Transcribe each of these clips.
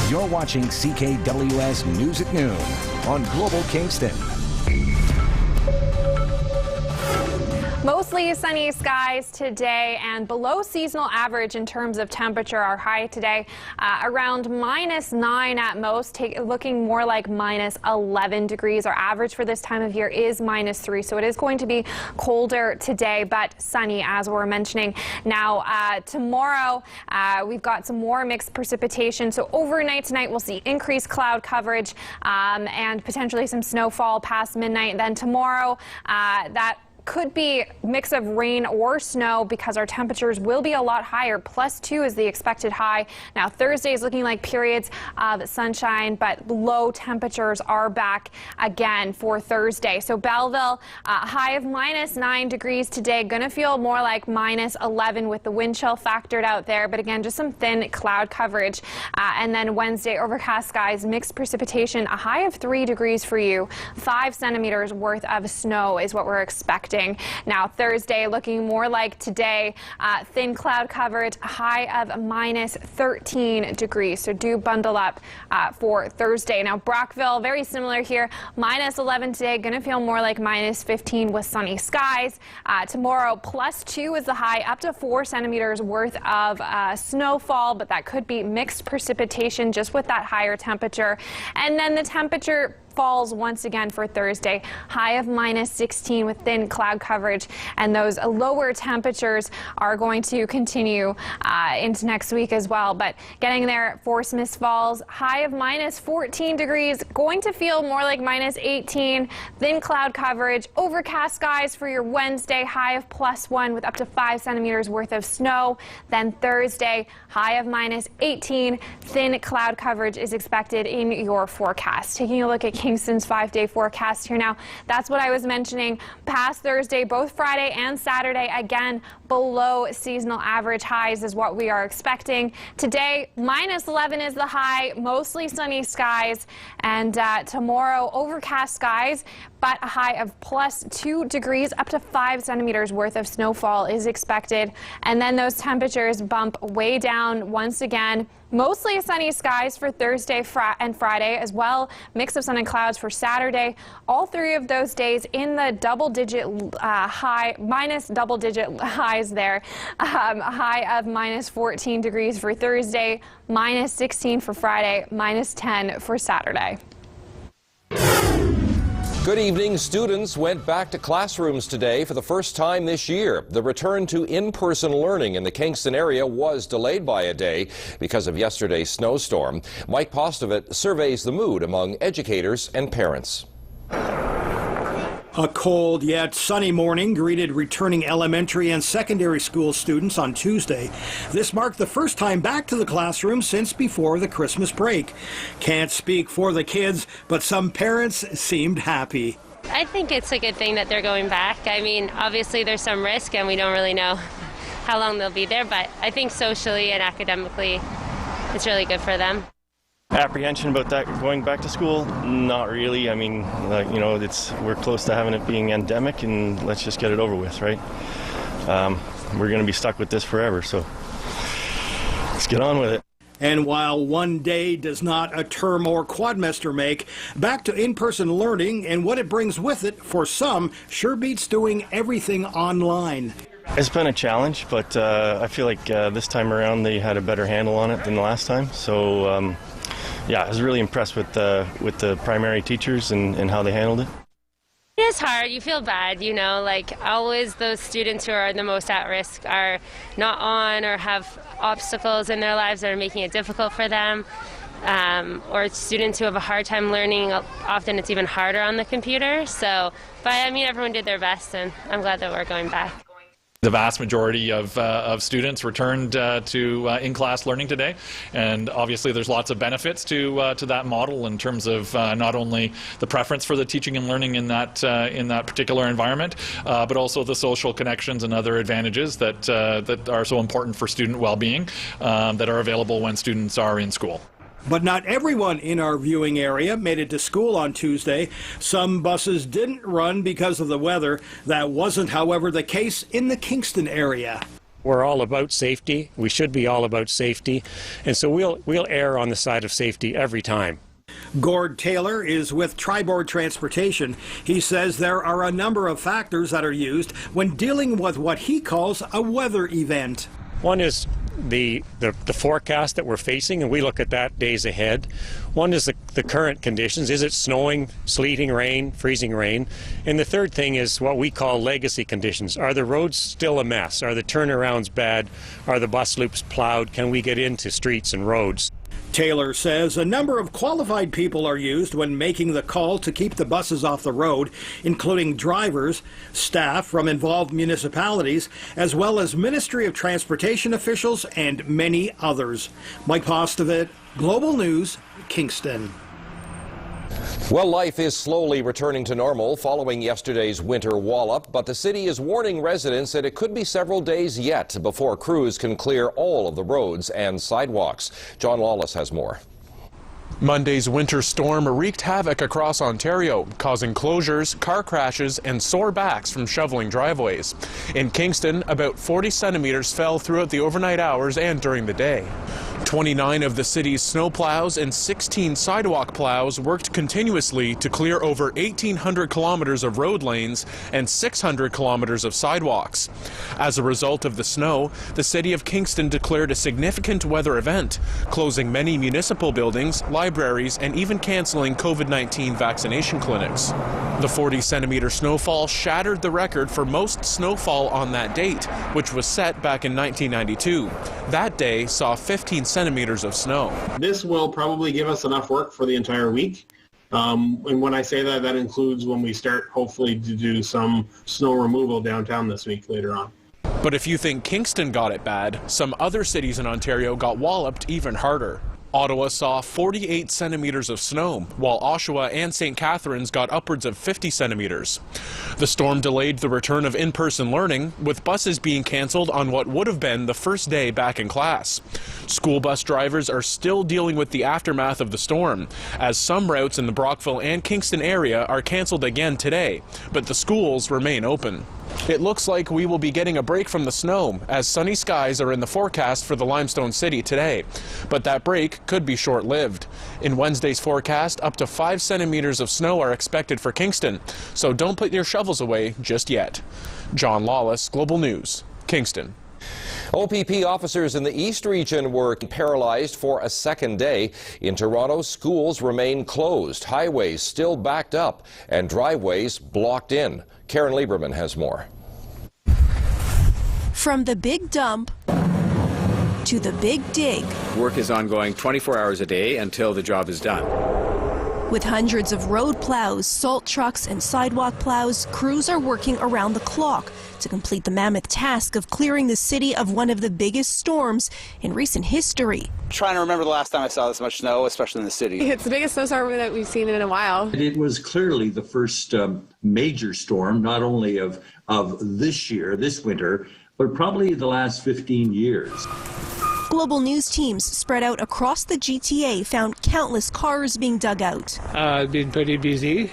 You're watching CKWS News at Noon on Global Kingston. Mostly sunny skies today and below seasonal average in terms of temperature. Our high today around -9 at most, looking more like -11 degrees. Our average for this time of year is -3, so it is going to be colder today, but sunny as we're mentioning. Now tomorrow we've got some more mixed precipitation, so overnight tonight we'll see increased cloud coverage and potentially some snowfall past midnight. Then tomorrow that could be a mix of rain or snow because our temperatures will be a lot higher. +2 is the expected high. Now Thursday is looking like periods of sunshine, but low temperatures are back again for Thursday. So Belleville, high of -9 degrees today. Going to feel more like -11 with the wind chill factored out there. But again, just some thin cloud coverage. And then Wednesday, overcast skies, mixed precipitation, a high of 3 degrees for you. 5 centimeters worth of snow is what we're expecting. Now Thursday looking more like today, thin cloud coverage, high of -13 degrees. So do bundle up for Thursday. Now Brockville, very similar here, -11 today, going to feel more like -15 with sunny skies. Tomorrow +2 is the high, up to 4 centimeters worth of snowfall, but that could be mixed precipitation just with that higher temperature. And then the temperature falls once again for Thursday, high of -16 with thin cloud coverage, and those lower temperatures are going to continue into next week as well. But getting there for Smiths Falls, high of -14 degrees, going to feel more like -18, thin cloud coverage, overcast skies for your Wednesday, high of +1 with up to 5 centimeters worth of snow. Then Thursday, high of -18, thin cloud coverage is expected in your forecast. Taking a look at Kingston's 5-day forecast here now. That's what I was mentioning. Past Thursday, both Friday and Saturday, again, below seasonal average highs is what we are expecting. Today, -11 is the high, mostly sunny skies. And tomorrow, overcast skies, but a high of +2 degrees, up to 5 centimeters worth of snowfall is expected. And then those temperatures bump way down once again. Mostly sunny skies for Thursday and Friday as well. Mix of sun and clouds for Saturday. All 3 of those days in the double-digit high, -double-digit highs there. A high of -14 degrees for Thursday, -16 for Friday, -10 for Saturday. Good evening. Students went back to classrooms today for the first time this year. The return to in-person learning in the Kingston area was delayed by a day because of yesterday's snowstorm. Mike Postovit surveys the mood among educators and parents. A cold yet sunny morning greeted returning elementary and secondary school students on Tuesday. This marked the first time back to the classroom since before the Christmas break. Can't speak for the kids, but some parents seemed happy. I think it's a good thing that they're going back. I mean, obviously there's some risk and we don't really know how long they'll be there, but I think socially and academically it's really good for them. Apprehension about that going back to school? Not really. I mean, you know, we're close to having it being endemic, and let's just get it over with, right? We're going to be stuck with this forever, so let's get on with it. And while one day does not a term or quadmester make, back to in-person learning and what it brings with it for some sure beats doing everything online. It's been a challenge, but I feel like this time around they had a better handle on it than the last time. So yeah, I was really impressed with the primary teachers and how they handled it. It is hard. You feel bad, you know, like always those students who are the most at risk are not on or have obstacles in their lives that are making it difficult for them. Or students who have a hard time learning, often it's even harder on the computer. So, but I mean, everyone did their best, and I'm glad that we're going back. The vast majority of students returned to in-class learning today, and obviously there's lots of benefits to that model in terms of not only the preference for the teaching and learning in that particular environment, but also the social connections and other advantages that are so important for student well-being that are available when students are in school. But not everyone in our viewing area made it to school on Tuesday. Some buses didn't run because of the weather. That wasn't, however, the case in the Kingston area. We're all about safety. We should be all about safety. And so we'll err on the side of safety every time. Gord Taylor is with Tri-Board Transportation. He says there are a number of factors that are used when dealing with what he calls a weather event. One is the forecast that we're facing, and we look at that days ahead. One is the current conditions. Is it snowing, sleeting, rain, freezing rain? And the third thing is what we call legacy conditions. Are the roads still a mess? Are the turnarounds bad? Are the bus loops plowed? Can we get into streets and roads? Taylor says a number of qualified people are used when making the call to keep the buses off the road, including drivers, staff from involved municipalities, as well as Ministry of Transportation officials and many others. Mike Postevit, Global News, Kingston. Well, life is slowly returning to normal following yesterday's winter wallop, but the city is warning residents that it could be several days yet before crews can clear all of the roads and sidewalks. John Lawless has more. Monday's winter storm wreaked havoc across Ontario, causing closures, car crashes, and sore backs from shoveling driveways. In Kingston, about 40 centimeters fell throughout the overnight hours and during the day. 29 of the city's snow plows and 16 sidewalk plows worked continuously to clear over 1,800 kilometers of road lanes and 600 kilometers of sidewalks. As a result of the snow, the city of Kingston declared a significant weather event, closing many municipal buildings, libraries, and even canceling COVID-19 vaccination clinics. The 40-centimeter snowfall shattered the record for most snowfall on that date, which was set back in 1992. That day saw 15 centimeters of snow. This will probably give us enough work for the entire week. And when I say that, that includes when we start hopefully to do some snow removal downtown this week later on. But if you think Kingston got it bad, some other cities in Ontario got walloped even harder. Ottawa saw 48 centimeters of snow, while Oshawa and St. Catharines got upwards of 50 centimeters. The storm delayed the return of in-person learning, with buses being cancelled on what would have been the first day back in class. School bus drivers are still dealing with the aftermath of the storm, as some routes in the Brockville and Kingston area are cancelled again today, but the schools remain open. It looks like we will be getting a break from the snow, as sunny skies are in the forecast for the Limestone City today. But that break could be short-lived. In Wednesday's forecast, up to 5 centimeters of snow are expected for Kingston, so don't put your shovels away just yet. John Lawless, Global News, Kingston. OPP officers in the East region were paralyzed for a second day. In Toronto, schools remain closed, highways still backed up, and driveways blocked in. Karen Lieberman has more. From the big dump to the big dig. Work is ongoing 24 hours a day until the job is done. With hundreds of road plows, salt trucks, and sidewalk plows, crews are working around the clock to complete the mammoth task of clearing the city of one of the biggest storms in recent history. Trying to remember the last time I saw this much snow, especially in the city. It's the biggest snowstorm that we've seen in a while. It was clearly the first major storm, not only of this year, this winter, but probably the last 15 years. Global News teams spread out across the GTA found countless cars being dug out. I've been pretty busy,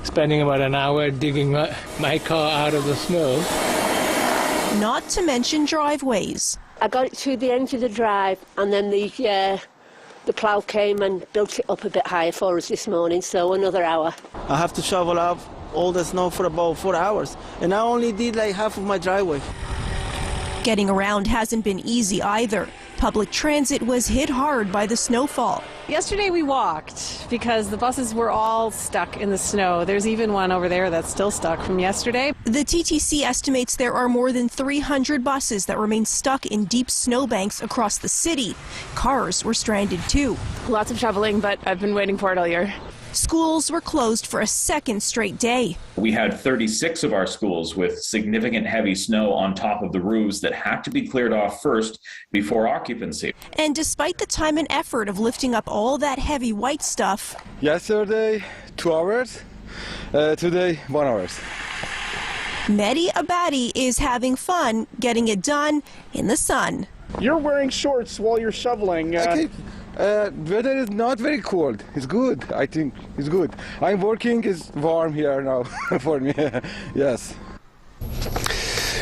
spending about an hour digging my car out of the snow. Not to mention driveways. I got it to the end of the drive, and then the plough came and built it up a bit higher for us this morning, so another hour. I have to shovel out all the snow for about 4 hours, and I only did like half of my driveway. Getting around hasn't been easy either. Public transit was hit hard by the snowfall. Yesterday we walked because the buses were all stuck in the snow. There's even one over there that's still stuck from yesterday. The TTC estimates there are more than 300 buses that remain stuck in deep snowbanks across the city. Cars were stranded too. Lots of shoveling, but I've been waiting for it all year. Schools were closed for a second straight day. We had 36 of our schools with significant heavy snow on top of the roofs that had to be cleared off first before occupancy. And despite the time and effort of lifting up all that heavy white stuff, yesterday 2 hours, today 1 hour. Mehdi Abadi is having fun getting it done in the sun. You're wearing shorts while you're shoveling. Weather is not very cold. It's good. I think it's good. I'm working. It's warm here now for me. Yes.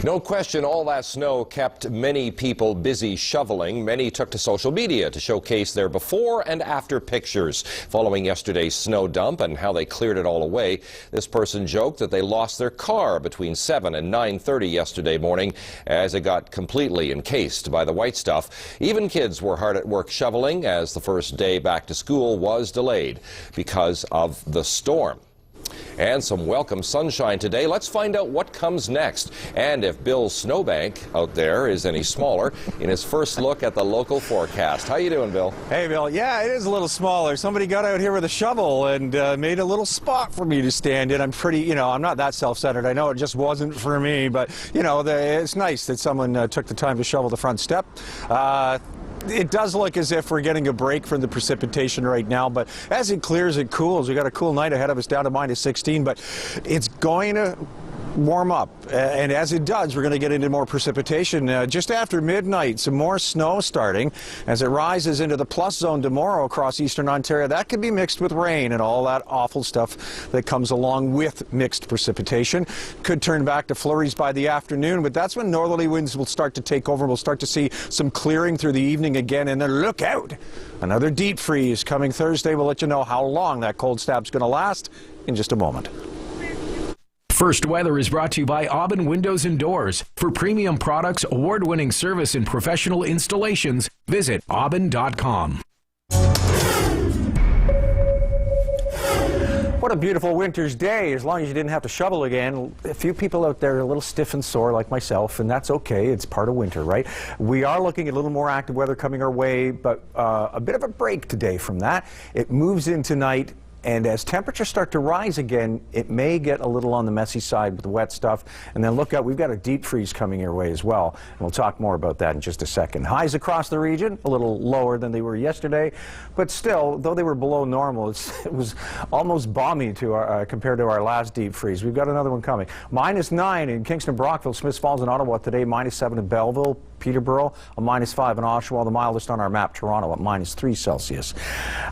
No question, all that snow kept many people busy shoveling. Many took to social media to showcase their before and after pictures following yesterday's snow dump and how they cleared it all away. This person joked that they lost their car between 7 and 9:30 yesterday morning as it got completely encased by the white stuff. Even kids were hard at work shoveling as the first day back to school was delayed because of the storm. And some welcome sunshine today. Let's find out what comes next and if Bill's snowbank out there is any smaller in his first look at the local forecast. How you doing, Bill? Hey, Bill. Yeah, it is a little smaller. Somebody got out here with a shovel and made a little spot for me to stand in. I'm pretty, I'm not that self-centered. I know it just wasn't for me, but, it's nice that someone took the time to shovel the front step. It does look as if we're getting a break from the precipitation right now, but as it clears, it cools. We got a cool night ahead of us down to -16, but it's going to warm up, and as it does, we're going to get into more precipitation just after midnight. Some more snow starting as it rises into the plus zone tomorrow across eastern Ontario. That could be mixed with rain and all that awful stuff that comes along with mixed precipitation. Could turn back to flurries by the afternoon, but that's when northerly winds will start to take over. We'll start to see some clearing through the evening again, and then look out, another deep freeze coming Thursday. We'll let you know how long that cold snap's going to last in just a moment. First Weather is brought to you by Aubin Windows and Doors. For premium products, award-winning service, and professional installations, visit aubin.com. What a beautiful winter's day, as long as you didn't have to shovel again. A few people out there are a little stiff and sore like myself, and that's okay. It's part of winter, right? We are looking at a little more active weather coming our way, but a bit of a break today from that. It moves in tonight. And as temperatures start to rise again, it may get a little on the messy side with the wet stuff. And then look out, we've got a deep freeze coming your way as well. And we'll talk more about that in just a second. Highs across the region, a little lower than they were yesterday. But still, though they were below normal, it was almost balmy to compared to our last deep freeze. We've got another one coming. -9 in Kingston, Brockville, Smiths Falls, and Ottawa today. -7 in Belleville, Peterborough, a -5 in Oshawa, the mildest on our map, Toronto, at -3 Celsius.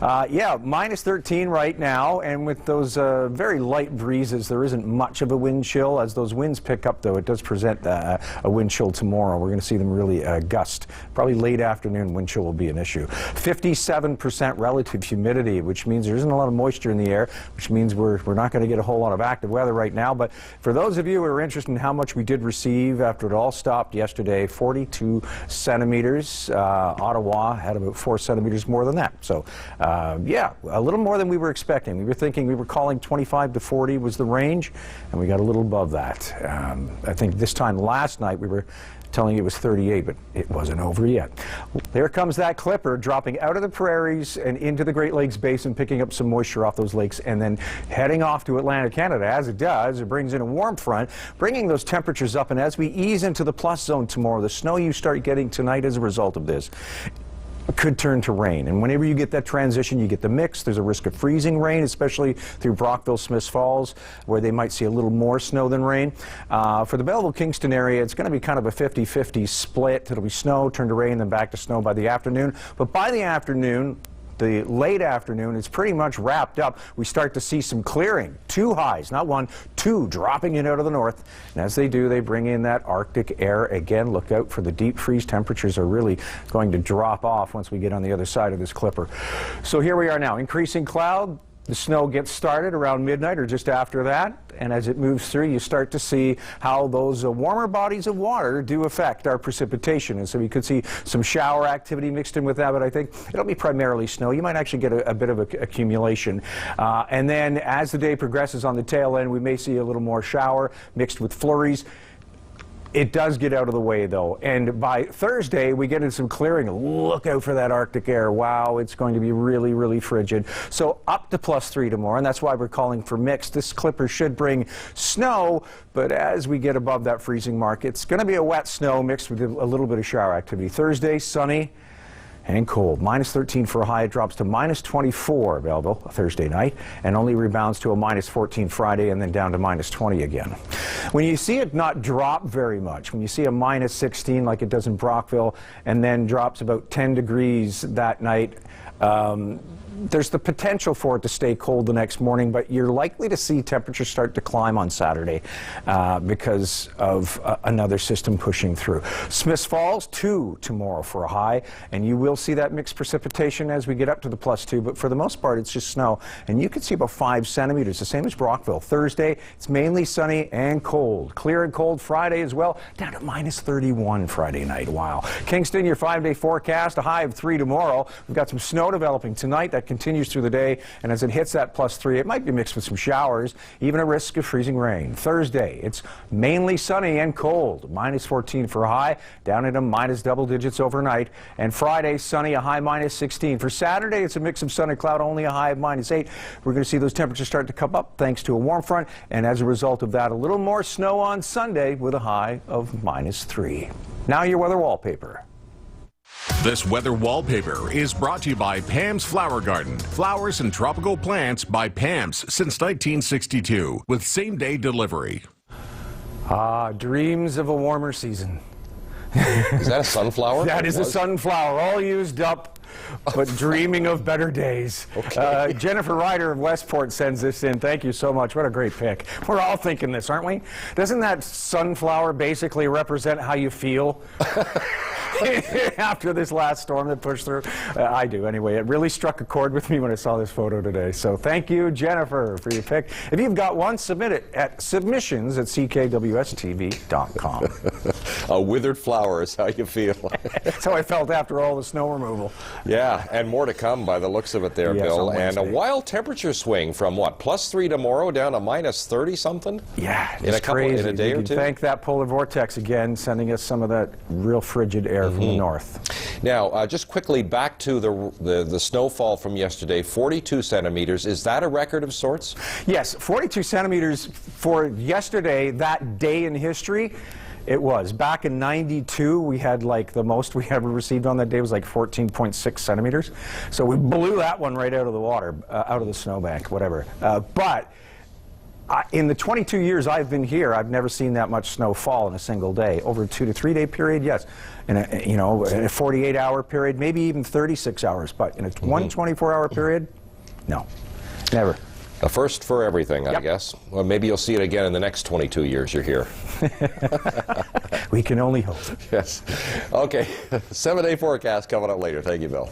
-13 right now, and with those very light breezes, there isn't much of a wind chill. As those winds pick up, though, it does present a wind chill tomorrow. We're going to see them really gust. Probably late afternoon, wind chill will be an issue. 57% relative humidity, which means there isn't a lot of moisture in the air, which means we're not going to get a whole lot of active weather right now. But for those of you who are interested in how much we did receive after it all stopped yesterday, 42 centimeters. Ottawa had about 4 centimeters more than that. So, yeah, a little more than we were expecting. We were calling 25 to 40 was the range, and we got a little above that. I think this time last night we were telling you it was 38, but it wasn't over yet. There comes that clipper dropping out of the prairies and into the Great Lakes Basin, picking up some moisture off those lakes, and then heading off to Atlantic Canada. As it does, it brings in a warm front, bringing those temperatures up, and as we ease into the plus zone tomorrow, the snow you start getting tonight as a result of this could turn to rain. And whenever you get that transition, you get the mix. There's a risk of freezing rain, especially through Brockville, Smiths Falls, where they might see a little more snow than rain. For the Belleville-Kingston area, it's going to be kind of a 50-50 split. It'll be snow, turn to rain, then back to snow by the afternoon. But by the afternoon, the late afternoon, it's pretty much wrapped up. We start to see some clearing. 2 highs, not 1, 2 dropping in out of the north. And as they do, they bring in that Arctic air. Again, look out for the deep freeze. Temperatures are really going to drop off once we get on the other side of this clipper. So here we are now, increasing cloud. The snow gets started around midnight or just after that, and as it moves through, you start to see how those warmer bodies of water do affect our precipitation. And so we could see some shower activity mixed in with that, but I think it'll be primarily snow. You might actually get a bit of accumulation. And then as the day progresses on the tail end, we may see a little more shower mixed with flurries. It does get out of the way, though, and by Thursday, we get into some clearing. Look out for that Arctic air. Wow, it's going to be really, really frigid. So up to +3 tomorrow, and that's why we're calling for mixed. This clipper should bring snow, but as we get above that freezing mark, it's going to be a wet snow mixed with a little bit of shower activity. Thursday, sunny and cold. -13 for a high. It drops to -24 Belleville Thursday night and only rebounds to a -14 Friday and then down to -20 again. When you see it not drop very much, when you see a -16 like it does in Brockville and then drops about 10 degrees that night, there's the potential for it to stay cold the next morning, but you're likely to see temperatures start to climb on Saturday because of another system pushing through. Smiths Falls, 2 tomorrow for a high, and you will see that mixed precipitation as we get up to the +2, but for the most part, it's just snow, and you can see about 5 centimeters, the same as Brockville. Thursday, it's mainly sunny and cold. Clear and cold Friday as well, down to -31 Friday night. Wow. Kingston, your 5-day forecast, a high of 3 tomorrow. We've got some snow developing tonight that continues through the day, and as it hits that +3, it might be mixed with some showers, even a risk of freezing rain. Thursday, it's mainly sunny and cold, -14 for a high, down into minus double digits overnight, and Friday, sunny, a high -16. For Saturday, it's a mix of sun and cloud, only a high of -8. We're going to see those temperatures start to come up thanks to a warm front, and as a result of that, a little more snow on Sunday with a high of -3. Now your weather wallpaper. This weather wallpaper is brought to you by Pam's Flower Garden. Flowers and tropical plants by Pam's since 1962 with same-day delivery. Dreams of a warmer season. Is that a sunflower? That is a sunflower, all used up, but dreaming of better days. Okay. Jennifer Ryder of Westport sends this in. Thank you so much. What a great pick. We're all thinking this, aren't we? Doesn't that sunflower basically represent how you feel? After this last storm that pushed through. I do anyway. It really struck a chord with me when I saw this photo today. So thank you, Jennifer, for your pick. If you've got one, submit it at submissions@ckwstv.com. Withered flower is how you feel. That's how I felt after all the snow removal. Yeah, and more to come by the looks of it there, Yes, Bill. on And a Wednesday. wild temperature swing from what, +3 tomorrow down to -30 something? Yeah, in a couple, crazy. in a day We or can two. thank that polar vortex again, sending us some of that real frigid air from the north. Now, just quickly back to the snowfall from yesterday, 42 centimeters. Is that a record of sorts? Yes, 42 centimeters for yesterday, that day in history. It was. Back in '92, we had like the most we ever received on that day was like 14.6 centimeters. So we blew that one right out of the water, out of the snowbank, whatever. But in the 22 years I've been here, I've never seen that much snow fall in a single day. Over a 2 to 3 day period, yes. In a 48-hour period, maybe even 36 hours. But in a 124-hour period, no, never. A first for everything, I Yep. guess. Well, maybe you'll see it again in the next 22 years you're here. We can only hope. Yes. Okay. 7-day forecast coming up later. Thank you, Bill.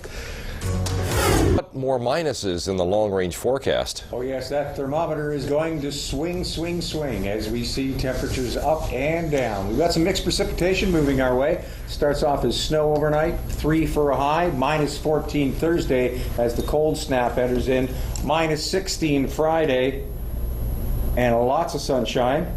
More minuses in the long-range forecast. Oh yes, that thermometer is going to swing, swing, swing as we see temperatures up and down. We've got some mixed precipitation moving our way. Starts off as snow overnight, 3 for a high, -14 Thursday as the cold snap enters in, -16 Friday, and lots of sunshine.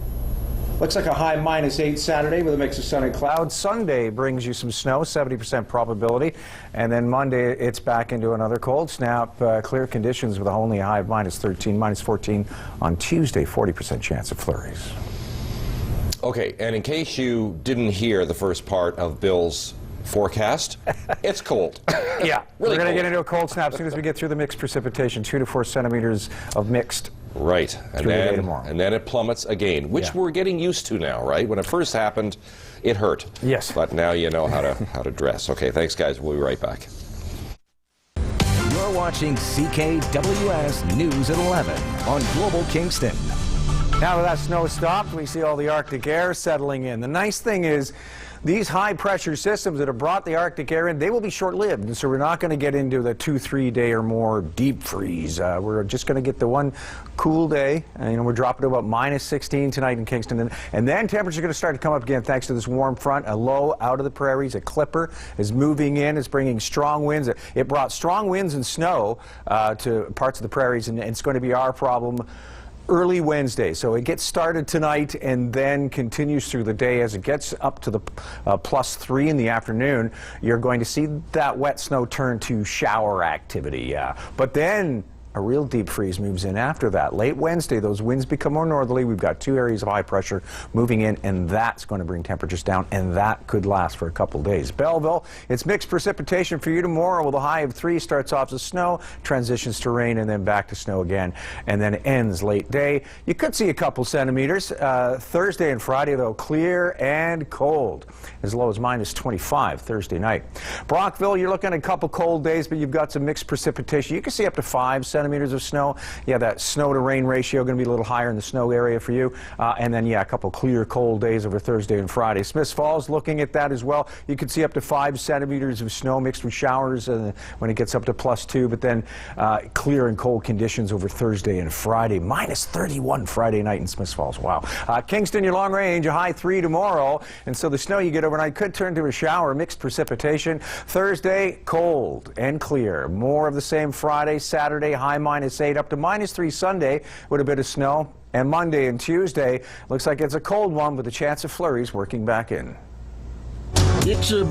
Looks like a high -8 Saturday with a mix of sun and clouds. Sunday brings you some snow, 70% probability. And then Monday, it's back into another cold snap. Clear conditions with only a high of -13, -14 on Tuesday, 40% chance of flurries. Okay, and in case you didn't hear the first part of Bill's forecast, it's cold. Yeah, Really we're going to cold. get into a cold snap as soon as we get through the mixed precipitation, 2 to 4 centimeters of mixed. Right, and Through the day then, tomorrow. and then it plummets again, which Yeah. we're getting used to now, right? When it first happened, it hurt. Yes. But now you know how to dress. Okay, thanks, guys. We'll be right back. You're watching CKWS News at 11 on Global Kingston. Now that that snow stopped, we see all the Arctic air settling in. The nice thing is these high-pressure systems that have brought the Arctic air in, they will be short-lived, and so we're not going to get into the 2-3 day or more deep freeze. We're just going to get the one cool day. We're dropping to about -16 tonight in Kingston, and then temperatures are going to start to come up again thanks to this warm front. A low out of the prairies, a clipper is moving in. It's bringing strong winds. It brought strong winds and snow to parts of the prairies, and it's going to be our problem early Wednesday. So it gets started tonight and then continues through the day. As it gets up to the +3 in the afternoon, you're going to see that wet snow turn to shower activity. But then a real deep freeze moves in after that. Late Wednesday, those winds become more northerly. We've got 2 areas of high pressure moving in, and that's going to bring temperatures down, and that could last for a couple days. Belleville, it's mixed precipitation for you tomorrow with a high of 3. Starts off as snow, transitions to rain, and then back to snow again, and then ends late day. You could see a couple centimeters. Thursday and Friday, though, clear and cold, as low as -25 Thursday night. Brockville, you're looking at a couple cold days, but you've got some mixed precipitation. You can see up to 5 centimeters of snow. Yeah, that snow to rain ratio going to be a little higher in the snow area for you. And then, yeah, a couple clear cold days over Thursday and Friday. Smiths Falls, looking at that as well. You could see up to 5 centimeters of snow mixed with showers when it gets up to +2, but then clear and cold conditions over Thursday and Friday. -31 Friday night in Smiths Falls. Wow. Kingston, your long range, a high 3 tomorrow. And so the snow you get overnight could turn to a shower, mixed precipitation. Thursday, cold and clear. More of the same Friday, Saturday, high -8 up to -3 Sunday with a bit of snow. And Monday and Tuesday, looks like it's a cold one with a chance of flurries working back in. It's a